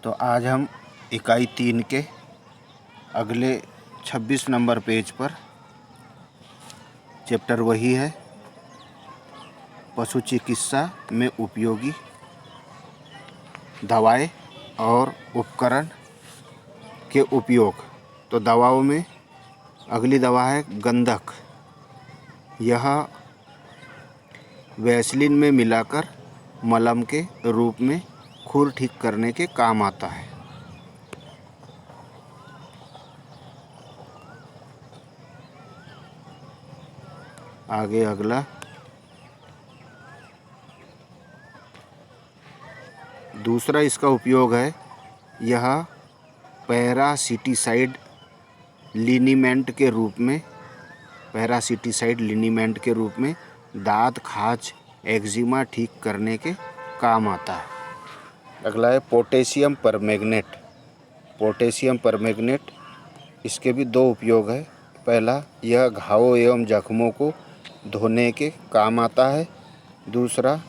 तो आज हम इकाई 3 के अगले 26 नंबर पेज पर चैप्टर वही है पशु चिकित्सा में उपयोगी दवाएं और उपकरण के उपयोग। तो दवाओं में अगली दवा है गंधक। यह वैसलीन में मिलाकर मलम के रूप में खुर ठीक करने के काम आता है। आगे अगला दूसरा इसका उपयोग है, यह पैरासिटिसाइड लिनीमेंट के रूप में दांत खाज एक्जिमा ठीक करने के काम आता है। अगला है पोटेशियम परमैंगनेट। इसके भी दो उपयोग है। पहला, यह घावों एवं जख्मों को धोने के काम आता है। दूसरा,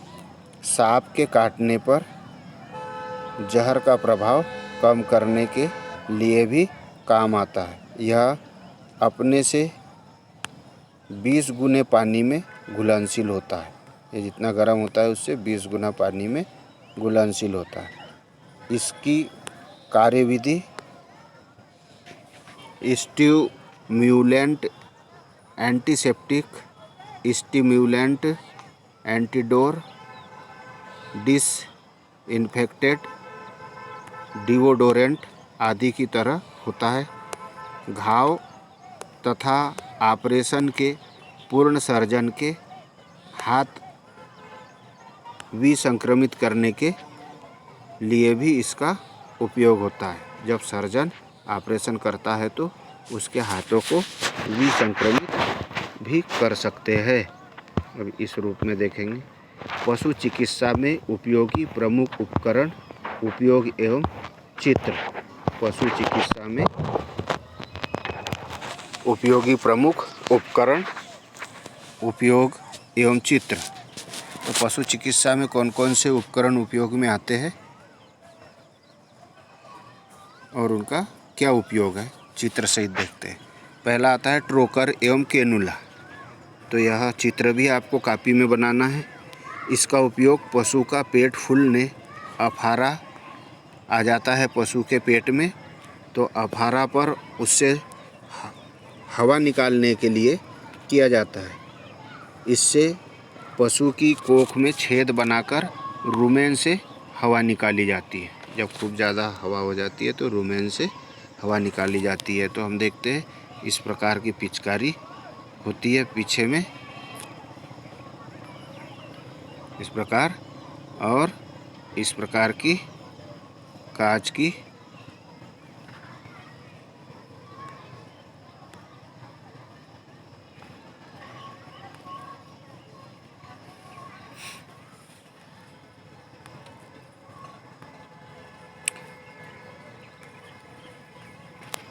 सांप के काटने पर जहर का प्रभाव कम करने के लिए भी काम आता है। यह अपने से 20 गुने पानी में घुलनशील होता है। ये जितना गर्म होता है उससे 20 गुना पानी में घुलनशील होता है। इसकी कार्यविधि stimulant, antiseptic, stimulant, antidote, disinfectant, deodorant आदि की तरह होता है। घाव तथा ऑपरेशन के पूर्ण सर्जन के हाथ विसंक्रमित करने के लिए भी इसका उपयोग होता है। जब सर्जन ऑपरेशन करता है तो उसके हाथों को विसंक्रमित भी कर सकते हैं। अब इस रूप में देखेंगे, पशु चिकित्सा में उपयोगी प्रमुख उपकरण, उपयोग एवं चित्र। पशु चिकित्सा में उपयोगी प्रमुख उपकरण, उपयोग एवं चित्र। तो पशु चिकित्सा में कौन कौन से उपकरण उपयोग में आते हैं और उनका क्या उपयोग है, चित्र सहित देखते हैं। पहला आता है ट्रोकर एवं कैनुला। तो यह चित्र भी आपको कॉपी में बनाना है। इसका उपयोग पशु का पेट फूलने, अफारा आ जाता है पशु के पेट में, तो अफारा पर उससे हवा निकालने के लिए किया जाता है। इससे पशु की कोख में छेद बनाकर रुमेन से हवा निकाली जाती है। जब खूब ज़्यादा हवा हो जाती है तो रुमेन से हवा निकाली जाती है। तो हम देखते हैं इस प्रकार की पिचकारी होती है पीछे में, इस प्रकार, और इस प्रकार की कांच की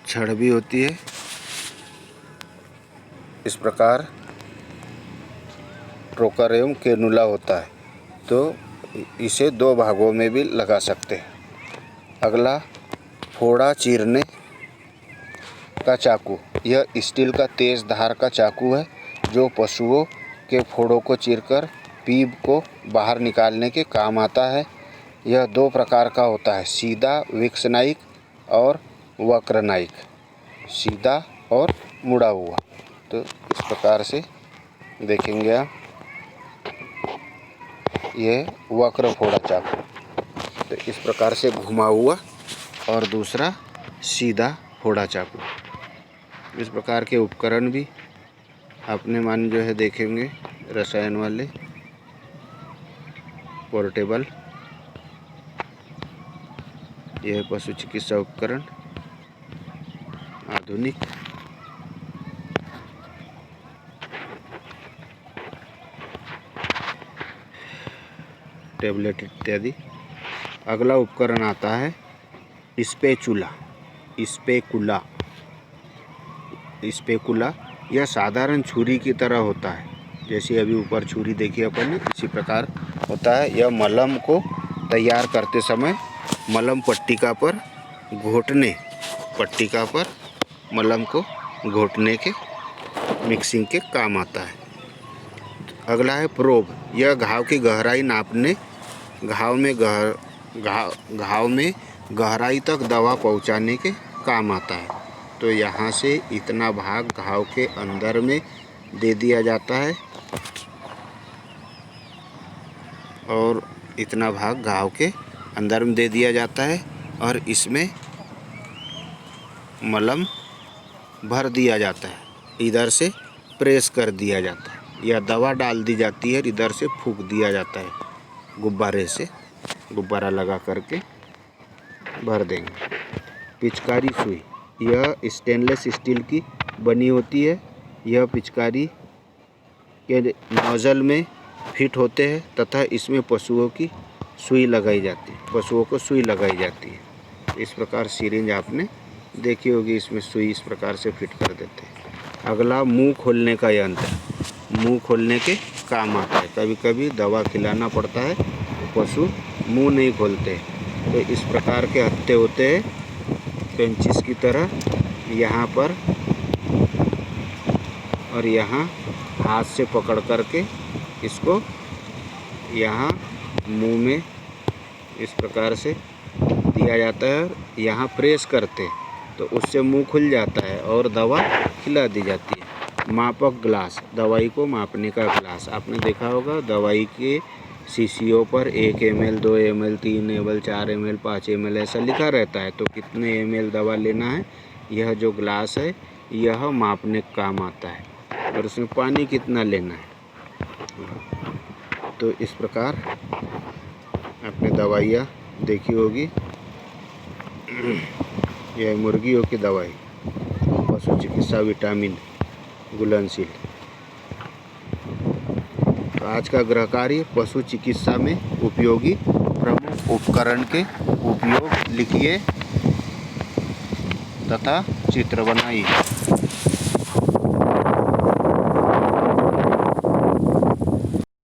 छड़ भी होती है। इस प्रकार ट्रोकर एवं कैनुला होता है। तो इसे दो भागों में भी लगा सकते हैं। अगला, फोड़ा चीरने का चाकू। यह स्टील का तेज धार का चाकू है जो पशुओं के फोड़ों को चीरकर पीप को बाहर निकालने के काम आता है। यह दो प्रकार का होता है, सीधा विक्सनाइक और वक्रनाइक, सीधा और मुड़ा हुआ। तो इस प्रकार से देखेंगे आप, यह वक्र फोड़ा चाकू, तो इस प्रकार से घुमा हुआ, और दूसरा सीधा फोड़ा चाकू। इस प्रकार के उपकरण भी अपने मान जो है देखेंगे, रसायन वाले, पोर्टेबल। यह पशु चिकित्सा उपकरण आधुनिक। टेबलेट इत्यादि। अगला उपकरण आता है स्पेकुला। यह साधारण छुरी की तरह होता है। जैसे अभी ऊपर छुरी देखी अपन ने, इसी प्रकार होता है। यह मलम को तैयार करते समय मलम पट्टिका पर मलम को घोटने के मिक्सिंग के काम आता है। अगला है प्रोब। यह घाव की गहराई नापने, घाव में गहराई तक दवा पहुंचाने के काम आता है। तो यहाँ से इतना भाग घाव के अंदर में दे दिया जाता है और इतना भाग घाव के अंदर में दे दिया जाता है और इसमें मलम भर दिया जाता है। इधर से प्रेस कर दिया जाता है या दवा डाल दी जाती है, इधर से फूंक दिया जाता है गुब्बारे से, गुब्बारा लगा करके भर देंगे। पिचकारी सुई, यह स्टेनलेस स्टील की बनी होती है। यह पिचकारी के नोजल में फिट होते हैं तथा इसमें पशुओं को सुई लगाई जाती है। इस प्रकार सिरिंज आपने देखी होगी, इसमें सुई इस प्रकार से फिट कर देते हैं। अगला मुंह खोलने का यंत्र, मुंह खोलने के काम आता है। कभी कभी दवा खिलाना पड़ता है तो पशु मुंह नहीं खोलते, तो इस प्रकार के हत्थे होते हैं पेंचिस की तरह, यहाँ पर और यहाँ हाथ से पकड़ करके इसको यहाँ मुंह में इस प्रकार से दिया जाता है और यहाँ प्रेस करते तो उससे मुंह खुल जाता है और दवा खिला दी जाती है। मापक ग्लास, दवाई को मापने का ग्लास। आपने देखा होगा दवाई के शीशियों पर 1 ml, 2 ml, 3 ml, 4 ml, 5 ml ऐसा लिखा रहता है। तो कितने ml दवा लेना है, यह जो ग्लास है यह मापने का काम आता है और उसमें पानी कितना लेना है। तो इस प्रकार आपने दवाइयाँ देखी होगी। यह मुर्गियों की दवाई, पशु चिकित्सा विटामिन घुलनशील। तो आज का गृह कार्य, पशु चिकित्सा में उपयोगी प्रमुख उपकरण के उपयोग लिखिए तथा चित्र बनाइए।